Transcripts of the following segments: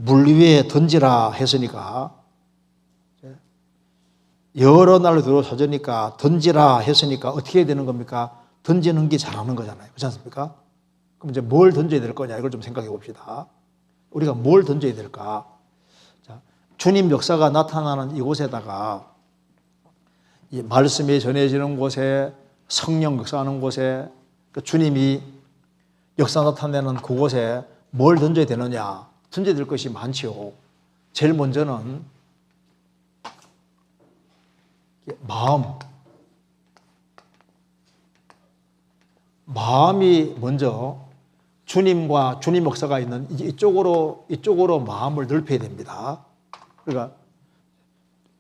물 위에 던지라 했으니까, 여러 날 들어서지니까 던지라 했으니까 어떻게 해야 되는 겁니까? 던지는 게 잘하는 거잖아요. 그렇지 않습니까? 그럼 이제 뭘 던져야 될 거냐, 이걸 좀 생각해 봅시다. 우리가 뭘 던져야 될까? 자, 주님 역사가 나타나는 이곳에다가 이 말씀이 전해지는 곳에, 성령 역사하는 곳에, 그 주님이 역사 나타내는 그곳에 뭘 던져야 되느냐? 던져야 될 것이 많지요. 제일 먼저는 마음이 먼저 주님과 주님 역사가 있는 이쪽으로 마음을 넓혀야 됩니다. 그러니까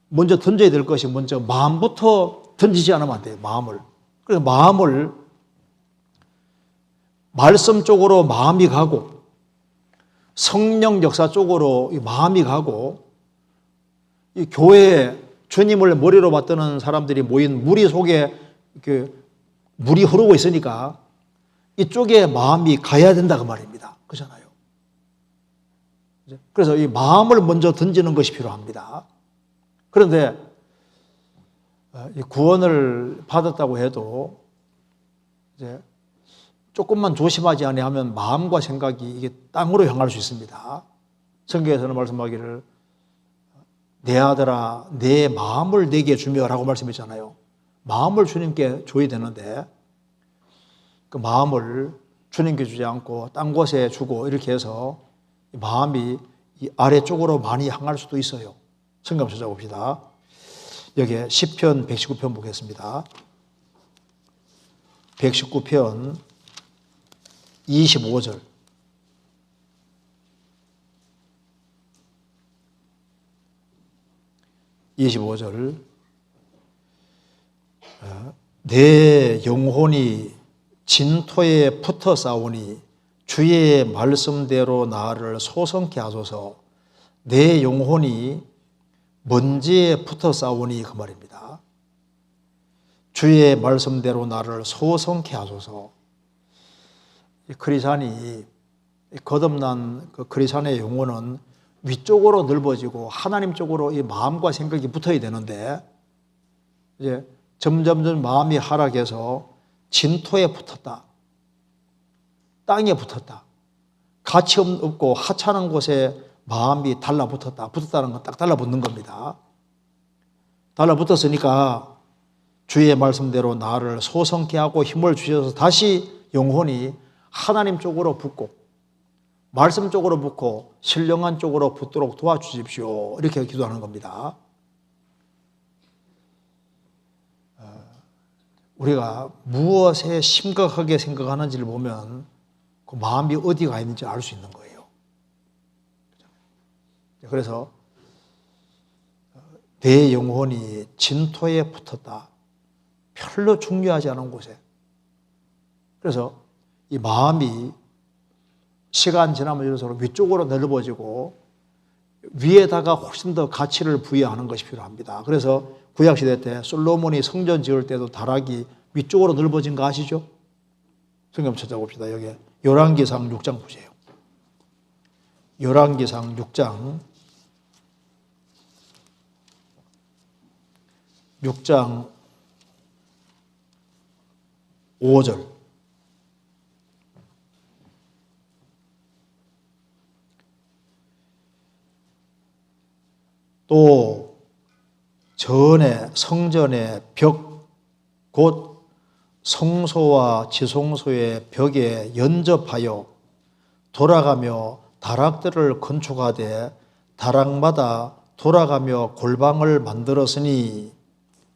먼저 던져야 될 것이 먼저 마음부터 던지지 않으면 안 돼요. 마음을. 그래서 마음을 말씀 쪽으로 마음이 가고 성령 역사 쪽으로 마음이 가고 이 교회에 주님을 머리로 받드는 사람들이 모인 무리 속에 물이 흐르고 있으니까 이쪽에 마음이 가야 된다 그 말입니다. 그렇잖아요. 그래서 이 마음을 먼저 던지는 것이 필요합니다. 그런데 구원을 받았다고 해도 이제 조금만 조심하지 아니하면 마음과 생각이 이게 땅으로 향할 수 있습니다. 성경에서는 말씀하기를 내 아들아 내 마음을 내게 주며라고 말씀했잖아요. 마음을 주님께 줘야 되는데 그 마음을 주님께 주지 않고 딴 곳에 주고 이렇게 해서 마음이 이 아래쪽으로 많이 향할 수도 있어요. 성경 한번 찾아봅시다. 여기에 시편 119편 보겠습니다. 119편 25절. 내 영혼이 진토에 붙어 싸우니 주의 말씀대로 나를 소성케 하소서. 내 영혼이 먼지에 붙어 싸우니 그 말입니다. 주의 말씀대로 나를 소성케 하소서. 크리스찬이 거듭난 그 크리스찬의 영혼은 위쪽으로 넓어지고 하나님 쪽으로 이 마음과 생각이 붙어야 되는데 이제 점점 마음이 하락해서 진토에 붙었다. 땅에 붙었다. 가치 없고 하찮은 곳에 마음이 달라붙었다. 붙었다는 건 딱 달라붙는 겁니다. 달라붙었으니까 주의 말씀대로 나를 소성케 하고 힘을 주셔서 다시 영혼이 하나님 쪽으로 붙고 말씀 쪽으로 붙고 신령한 쪽으로 붙도록 도와주십시오. 이렇게 기도하는 겁니다. 우리가 무엇에 심각하게 생각하는지를 보면 그 마음이 어디가 있는지 알 수 있는 거예요. 그래서 내 영혼이 진토에 붙었다. 별로 중요하지 않은 곳에. 그래서 이 마음이 시간 지나면 이럴수록 위쪽으로 넓어지고 위에다가 훨씬 더 가치를 부여하는 것이 필요합니다. 그래서 구약시대 때 솔로몬이 성전 지을 때도 다락이 위쪽으로 넓어진 거 아시죠? 성경 찾아봅시다. 여기 열왕기상 6장 보세요. 열왕기상 6장 5절. 또 전에 성전의 벽 곧 성소와 지성소의 벽에 연접하여 돌아가며 다락들을 건축하되 다락마다 돌아가며 골방을 만들었으니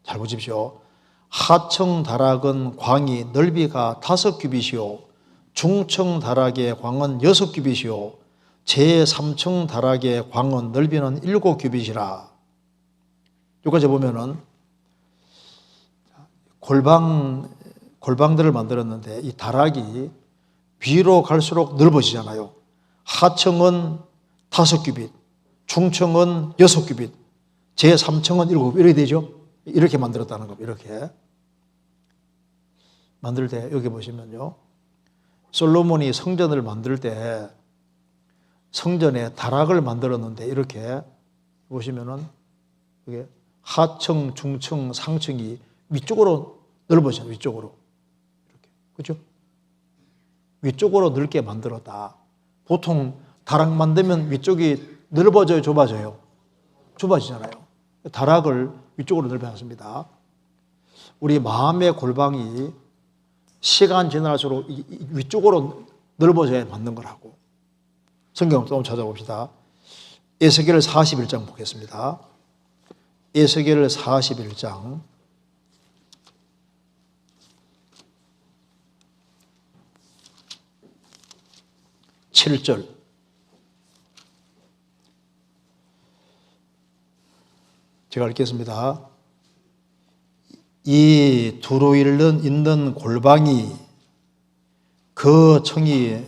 잘 보십시오. 하층 다락은 광이 넓이가 5규빗이요 중층 다락의 광은 6규빗이요 제3층 다락의 광은 넓이는 7규빗이라. 여기까지 보면은 골방들을 만들었는데 이 다락이 위로 갈수록 넓어지잖아요. 하층은 5규빗, 중층은 6규빗, 제3층은 7규빗 이렇게 되죠. 이렇게 만들었다는 겁니다. 이렇게 만들 때 여기 보시면요, 솔로몬이 성전을 만들 때 성전에 다락을 만들었는데 이렇게 보시면은 이게 하층, 중층, 상층이 위쪽으로 넓어져요. 위쪽으로. 이렇게. 그죠? 위쪽으로 넓게 만들었다. 보통 다락 만들면 위쪽이 넓어져요, 좁아져요? 좁아지잖아요. 다락을 위쪽으로 넓혀놨습니다. 우리 마음의 골방이 시간 지날수록 위쪽으로 넓어져야 맞는 거라고. 성경 좀 찾아봅시다. 에스겔 41장 보겠습니다. 에스겔 41장 7절. 제가 읽겠습니다. 이 두루 있는 골방이 그 층이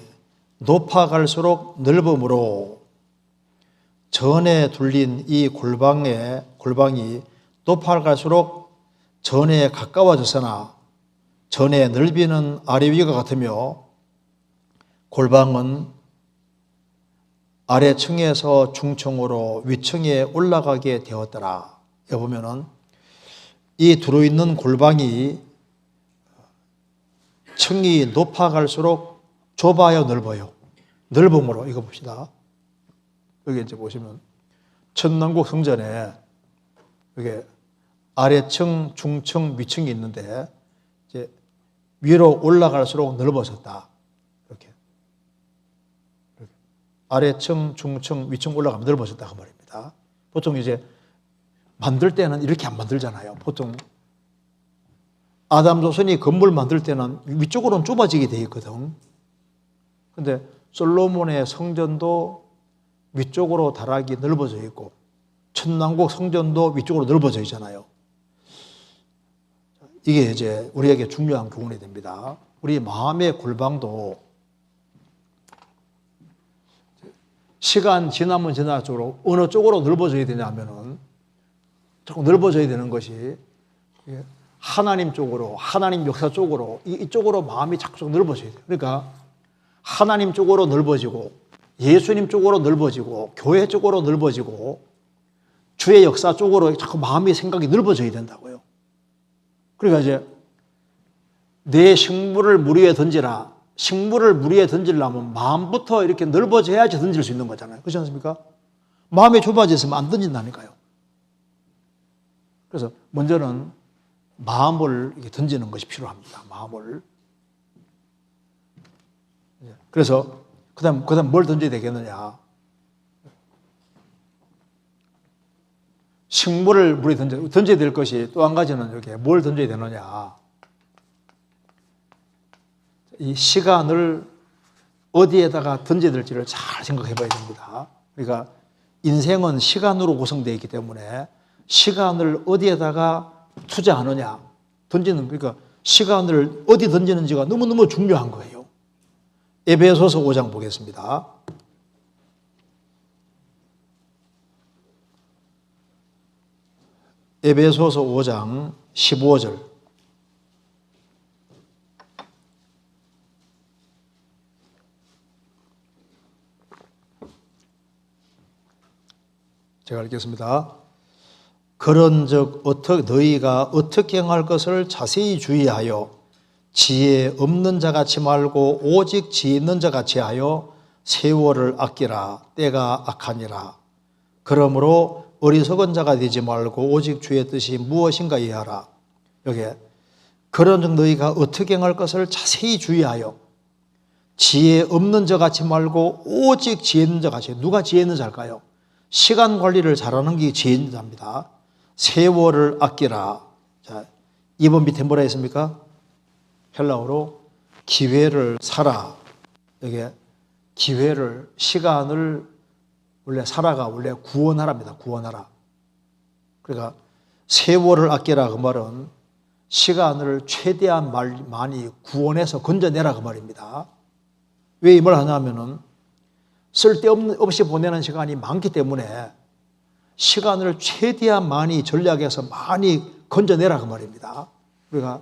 높아갈수록 넓음으로 전에 둘린 이 골방이 높아갈수록 전에 가까워졌으나 전에 넓이는 아래 위가 같으며 골방은 아래층에서 중층으로 위층에 올라가게 되었더라. 여기 보면은 이 들어있는 골방이 층이 높아갈수록 좁아요, 넓어요? 넓음으로. 이거 봅시다. 여기 이제 보시면 천남국 성전에 이게 아래층, 중층, 위층이 있는데 이제 위로 올라갈수록 넓어졌다. 이렇게 아래층, 중층, 위층 올라가면 넓어졌다 그 말입니다. 보통 이제 만들 때는 이렇게 안 만들잖아요. 보통 아담 조선이 건물 만들 때는 위쪽으로는 좁아지게 돼 있거든. 근데 솔로몬의 성전도 위쪽으로 다락이 넓어져 있고 천왕국 성전도 위쪽으로 넓어져 있잖아요. 이게 이제 우리에게 중요한 교훈이 됩니다. 우리 마음의 골방도 시간 지나면 지날수록 어느 쪽으로 넓어져야 되냐면은 조금 넓어져야 되는 것이 하나님 쪽으로, 하나님 역사 쪽으로, 이쪽으로 마음이 자꾸 넓어져야 돼요. 그러니까 하나님 쪽으로 넓어지고 예수님 쪽으로 넓어지고 교회 쪽으로 넓어지고 주의 역사 쪽으로 자꾸 마음의 생각이 넓어져야 된다고요. 그러니까 이제 내 식물을 물 위에 던지라. 식물을 물 위에 던지려면 마음부터 이렇게 넓어져야지 던질 수 있는 거잖아요. 그렇지 않습니까? 마음이 좁아져 있으면 안 던진다니까요. 그래서 먼저는 마음을 이렇게 던지는 것이 필요합니다. 마음을. 그래서 그다음 뭘 던져야 되겠느냐? 식물을 물에 던져야 될 것이 또 한 가지는 이렇게 뭘 던져야 되느냐? 이 시간을 어디에다가 던져야 될지를 잘 생각해 봐야 됩니다. 그러니까 인생은 시간으로 구성되어 있기 때문에 시간을 어디에다가 투자하느냐, 그러니까 시간을 어디 던지는지가 너무너무 중요한 거예요. 에베소서 5장 보겠습니다. 에베소서 5장 15절. 제가 읽겠습니다. 그런즉 너희가 어떻게 행할 것을 자세히 주의하여 지혜 없는 자같이 말고 오직 지혜 있는 자같이 하여 세월을 아끼라. 때가 악하니라. 그러므로 어리석은 자가 되지 말고 오직 주의 뜻이 무엇인가 이해하라. 여기에 그런즉 너희가 어떻게 행할 것을 자세히 주의하여 지혜 없는 자같이 말고 오직 지혜 있는 자같이. 누가 지혜 있는 자일까요? 시간 관리를 잘하는 게 지혜 있는 자입니다. 세월을 아끼라. 자, 2번 밑에 뭐라 했습니까? 헬라어로 기회를 사라. 여기 기회를, 시간을 원래 사라가 원래 구원하랍니다. 구원하라. 그러니까 세월을 아끼라 그 말은 시간을 최대한 많이 구원해서 건져내라 그 말입니다. 왜 이 말을 하냐면은 쓸데없이 보내는 시간이 많기 때문에 시간을 최대한 많이 전략해서 많이 건져내라 그 말입니다. 우리가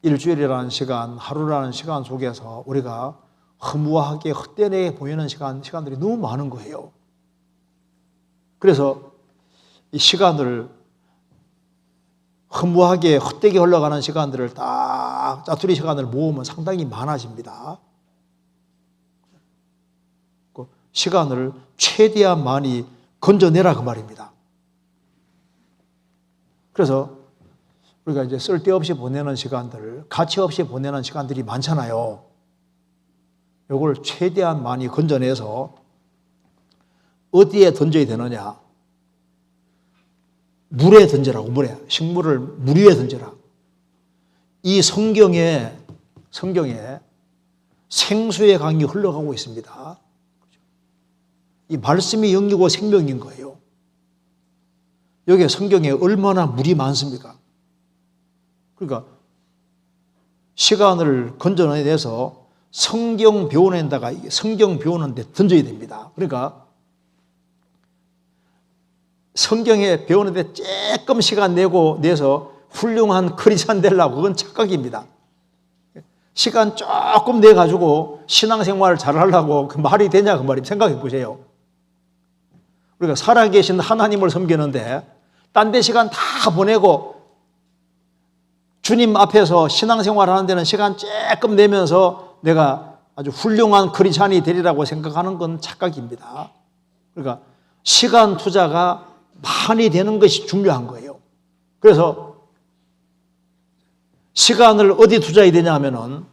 일주일이라는 시간, 하루라는 시간 속에서 우리가 허무하게 헛되게 보이는 시간들이 너무 많은 거예요. 그래서 이 시간을 허무하게 헛되게 흘러가는 시간들을 딱 짜투리 시간을 모으면 상당히 많아집니다. 그 시간을 최대한 많이 건져내라 그 말입니다. 그래서 우리가 이제 쓸데없이 보내는 시간들, 가치 없이 보내는 시간들이 많잖아요. 이걸 최대한 많이 건져내서 어디에 던져야 되느냐? 물에 던져라고, 물에. 식물을 물 위에 던져라. 이 성경에 생수의 강이 흘러가고 있습니다. 이 말씀이 영이고 생명인 거예요. 여기에 성경에 얼마나 물이 많습니까? 그러니까 시간을 건져내서 성경 배우는데다가 성경 배우는데 던져야 됩니다. 그러니까 성경에 배우는데 조금 시간 내서 훌륭한 크리스찬 되려고 그건 착각입니다. 시간 조금 내가지고 신앙생활을 잘하려고 그 말이 되냐 그 말입니다. 생각해 보세요. 우리가 살아계신 하나님을 섬기는데 딴 데 시간 다 보내고 주님 앞에서 신앙생활 하는 데는 시간 조금 내면서 내가 아주 훌륭한 크리스찬이 되리라고 생각하는 건 착각입니다. 그러니까 시간 투자가 많이 되는 것이 중요한 거예요. 그래서 시간을 어디 투자해야 되냐 하면은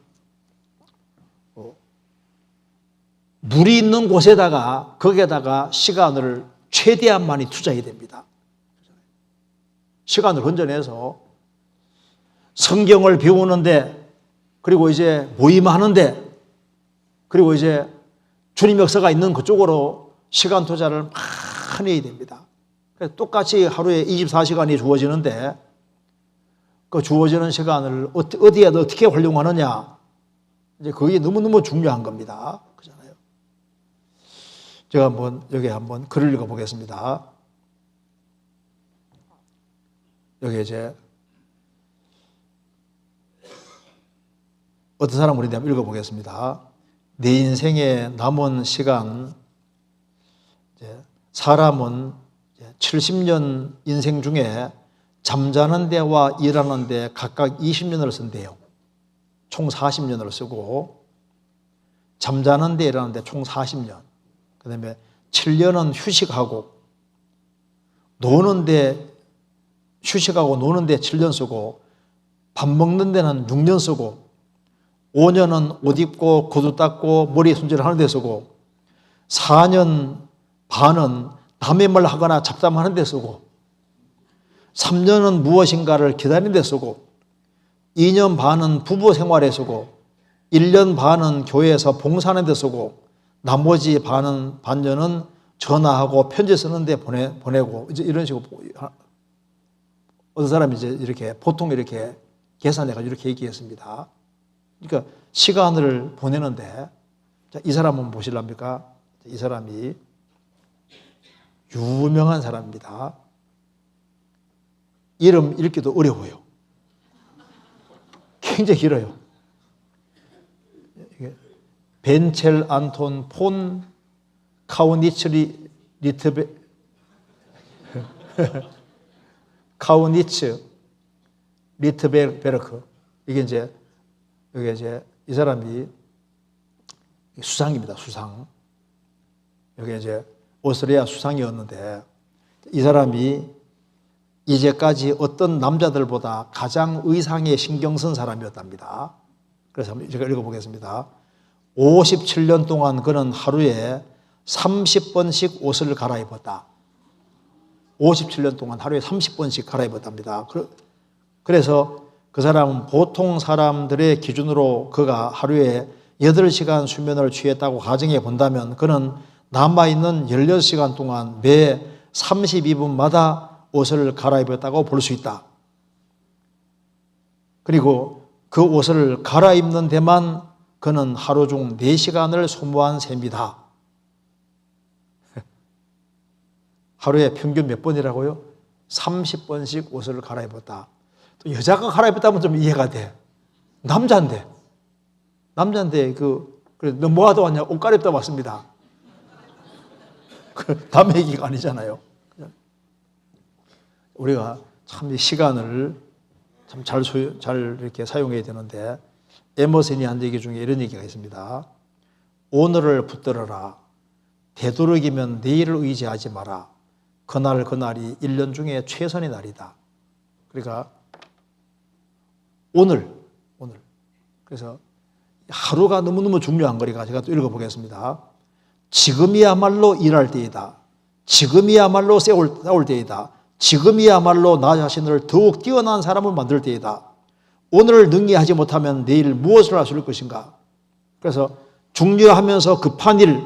물이 있는 곳에다가 거기에다가 시간을 최대한 많이 투자해야 됩니다. 시간을 건져내서 성경을 배우는데 그리고 이제 모임하는데 그리고 이제 주님 역사가 있는 그쪽으로 시간 투자를 많이 해야 됩니다. 똑같이 하루에 24시간이 주어지는데 그 주어지는 시간을 어디에 어떻게 활용하느냐 이제 그게 너무너무 중요한 겁니다. 그렇잖아요. 제가 여기 한번 글을 읽어보겠습니다. 여기 이제 어떤 사람 우리 한번 읽어보겠습니다. 내 인생에 남은 시간, 사람은 70년 인생 중에 잠자는 데와 일하는 데 각각 20년을 쓴대요. 총 40년을 쓰고 잠자는 데 일하는 데 총 40년. 그 다음에 7년은 휴식하고 휴식하고 노는 데 7년 쓰고 밥 먹는 데는 6년 쓰고 5년은 옷 입고 구두 닦고 머리 손질하는 데 쓰고 4년 반은 남의 말 하거나 잡담하는 데 쓰고 3년은 무엇인가를 기다리는 데 쓰고 2년 반은 부부 생활에 쓰고 1년 반은 교회에서 봉사하는 데 쓰고 나머지 반년은 전화하고 편지 쓰는 데 보내고 이제 이런 식으로 어떤 사람이 이제 이렇게 보통 이렇게 계산해가지고 이렇게 얘기했습니다. 그러니까 시간을 보내는데 이 사람은 보실랍니까? 이 사람이 유명한 사람입니다. 이름 읽기도 어려워요. 굉장히 길어요. 벤첼 안톤 폰 카우니츠 리트베르크. 이게 이제 이 사람이 수상입니다. 수상. 여기 이제 오스트리아 수상이었는데 이 사람이 이제까지 어떤 남자들보다 가장 의상에 신경 쓴 사람이었답니다. 그래서 제가 읽어보겠습니다. 57년 동안 그는 하루에 30번씩 옷을 갈아입었다. 57년 동안 하루에 30번씩 갈아입었답니다. 그래서 그 사람은 보통 사람들의 기준으로 그가 하루에 8시간 수면을 취했다고 가정해 본다면 그는 남아있는 16시간 동안 매 32분마다 옷을 갈아입었다고 볼 수 있다. 그리고 그 옷을 갈아입는 데만 그는 하루 중 4시간을 소모한 셈이다. 하루에 평균 몇 번이라고요? 30번씩 옷을 갈아입었다. 또 여자가 갈아입었다면 좀 이해가 돼. 남자인데 그 그래서 너 뭐 하다 왔냐? 옷 갈아입다 왔습니다. 담 얘기가 아니잖아요. 우리가 참 이 시간을 참 잘 이렇게 사용해야 되는데, 에머슨이 한 얘기 중에 이런 얘기가 있습니다. 오늘을 붙들어라. 되도록이면 내일을 의지하지 마라. 그날이 1년 중에 최선의 날이다. 그러니까 오늘. 그래서 하루가 너무너무 중요한 거니까 제가 또 읽어보겠습니다. 지금이야말로 일할 때이다. 지금이야말로 싸울 때이다. 지금이야말로 나 자신을 더욱 뛰어난 사람을 만들 때이다. 오늘을 능히 하지 못하면 내일 무엇을 할 수 있을 것인가? 그래서 중요하면서 급한 일,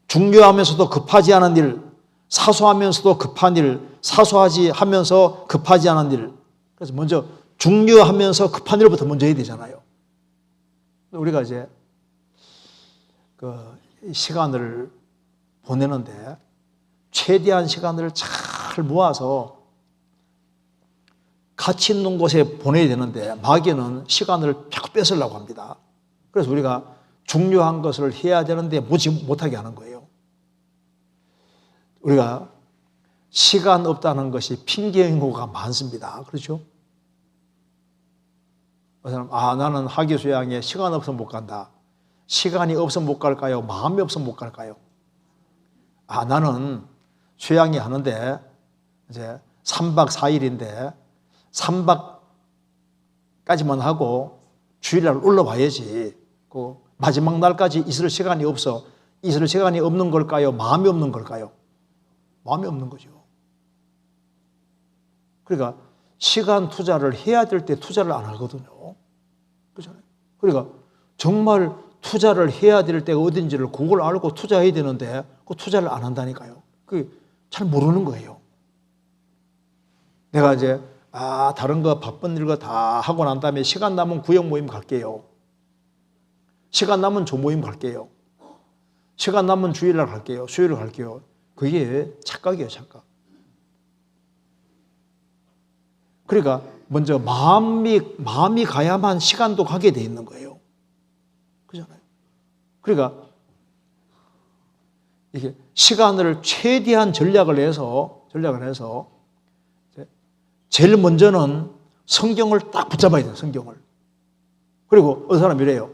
중요하면서도 급하지 않은 일, 사소하면서도 급한 일, 사소하지 하면서 급하지 않은 일. 그래서 먼저 중요하면서 급한 일부터 먼저 해야 되잖아요. 우리가 이제 그 시간을 보내는데 최대한 시간을 잘 모아서 가치 있는 곳에 보내야 되는데 마귀는 시간을 쫙 뺏으려고 합니다. 그래서 우리가 중요한 것을 해야 되는데 못하게 하는 거예요. 우리가 시간 없다는 것이 핑계인 경우가 많습니다. 그렇죠? 나는 학위 수양에 시간 없으면 못 간다. 시간이 없으면 못 갈까요? 마음이 없으면 못 갈까요? 나는 수양이 하는데 이제 3박 4일인데 3박까지만 하고 주일날 올라와야지. 그 마지막 날까지 있을 시간이 없어. 있을 시간이 없는 걸까요? 마음이 없는 걸까요? 마음이 없는 거죠. 그러니까 시간 투자를 해야 될 때 투자를 안 하거든요. 그렇잖아요. 그러니까 정말 투자를 해야 될 때가 어딘지를 그걸 알고 투자해야 되는데 그 투자를 안 한다니까요. 그게 잘 모르는 거예요. 내가 이제 다른 거 바쁜 일 거 다 하고 난 다음에 시간 남은 구역 모임 갈게요. 시간 남은 조모임 갈게요. 시간 남은 주일날 갈게요. 수요일 갈게요. 그게 착각이에요, 착각. 그러니까 먼저 마음이 가야만 시간도 가게 돼 있는 거예요. 그렇잖아요. 그러니까 이게 시간을 최대한 전략을 해서 제일 먼저는 성경을 딱 붙잡아야 돼요, 성경을. 그리고 어떤 사람이 이래요.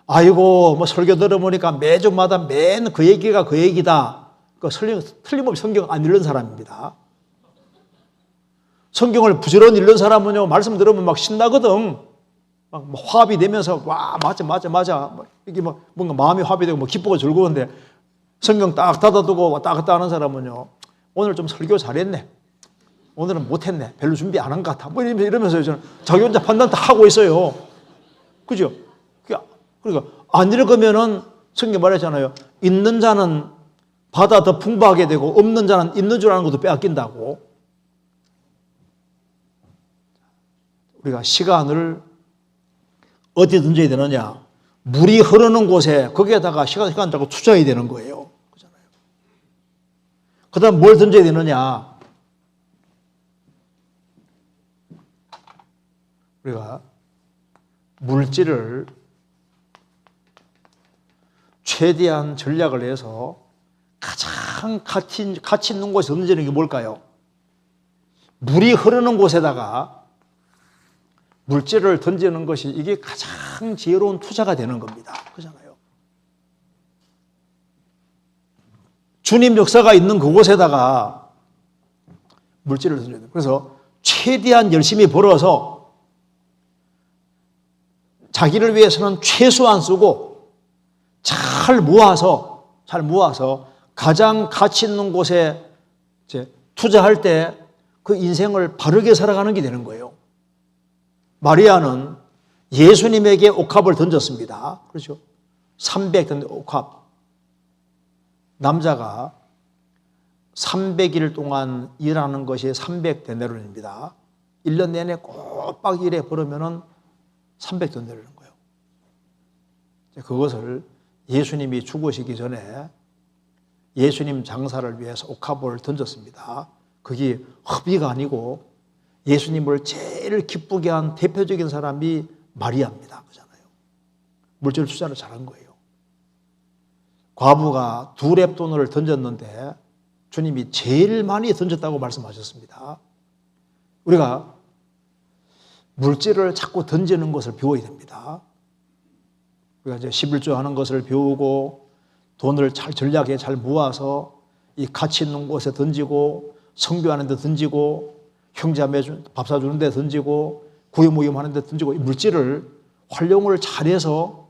아이고, 뭐 설교 들어보니까 매주마다 맨 그 얘기가 그 얘기다. 그 틀림없이 성경 안 읽는 사람입니다. 성경을 부지런히 읽는 사람은요, 말씀 들으면 막 신나거든. 막 화합이 되면서, 와, 맞아. 이게 막 뭔가 마음이 화합이 되고 뭐 기쁘고 즐거운데, 성경 딱 닫아두고 왔다 갔다 하는 사람은요, 오늘 좀 설교 잘했네. 오늘은 못했네. 별로 준비 안 한 것 같아. 뭐 이러면서 저는 자기 혼자 판단 다 하고 있어요. 그죠? 그러니까 안 읽으면은 성경 말했잖아요. 있는 자는 받아 더 풍부하게 되고 없는 자는 있는 줄 아는 것도 빼앗긴다고. 우리가 시간을 어디에 던져야 되느냐? 물이 흐르는 곳에 거기에다가 시간 자꾸 투자해야 되는 거예요. 그렇잖아요. 그 다음 뭘 던져야 되느냐? 우리가 물질을 최대한 전략을 해서 가장 가치 있는 곳에 던지는 게 뭘까요? 물이 흐르는 곳에다가 물질을 던지는 것이 이게 가장 지혜로운 투자가 되는 겁니다. 그렇잖아요. 주님 역사가 있는 그곳에다가 물질을 던져야 돼요. 그래서 최대한 열심히 벌어서 자기를 위해서는 최소한 쓰고 잘 모아서 가장 가치 있는 곳에 이제 투자할 때 그 인생을 바르게 살아가는 게 되는 거예요. 마리아는 예수님에게 옥합을 던졌습니다. 그렇죠? 300 던진 옥합. 남자가 300일 동안 일하는 것이 300데나리온입니다. 1년 내내 꼬박 일해 벌으면은 300데나리온인 거예요. 그것을 예수님이 죽으시기 전에 예수님 장사를 위해서 옥합을 던졌습니다. 그게 허비가 아니고 예수님을 제일 기쁘게 한 대표적인 사람이 마리아입니다. 그잖아요. 물질 투자를 잘한 거예요. 과부가 2렙돈을 던졌는데 주님이 제일 많이 던졌다고 말씀하셨습니다. 우리가 물질을 자꾸 던지는 것을 배워야 됩니다. 우리가 이제 11조 하는 것을 배우고 돈을 잘 전략에 잘 모아서 이 가치 있는 곳에 던지고 성교하는 데 던지고 형제자매 밥 사주는 데 던지고 구회 모임 하는 데 던지고 이 물질을 활용을 잘해서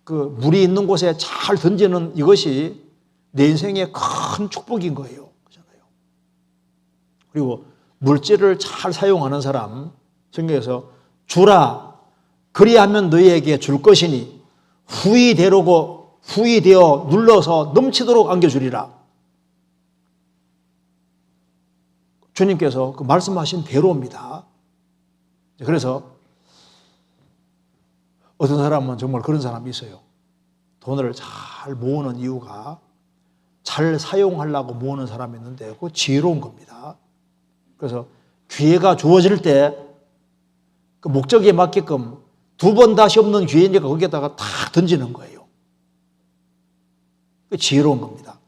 그 물이 있는 곳에 잘 던지는 이것이 내 인생의 큰 축복인 거예요. 그렇잖아요. 그리고 물질을 잘 사용하는 사람, 성경에서 주라 그리하면 너희에게 줄 것이니 후히 되어 눌러서 넘치도록 안겨주리라. 주님께서 그 말씀하신 대로입니다. 그래서 어떤 사람은 정말 그런 사람이 있어요. 돈을 잘 모으는 이유가 잘 사용하려고 모으는 사람이 있는데 그거 지혜로운 겁니다. 그래서 기회가 주어질 때 그 목적에 맞게끔 2번 다시 없는 기회니까 거기에다가 다 던지는 거예요. 그게 지혜로운 겁니다.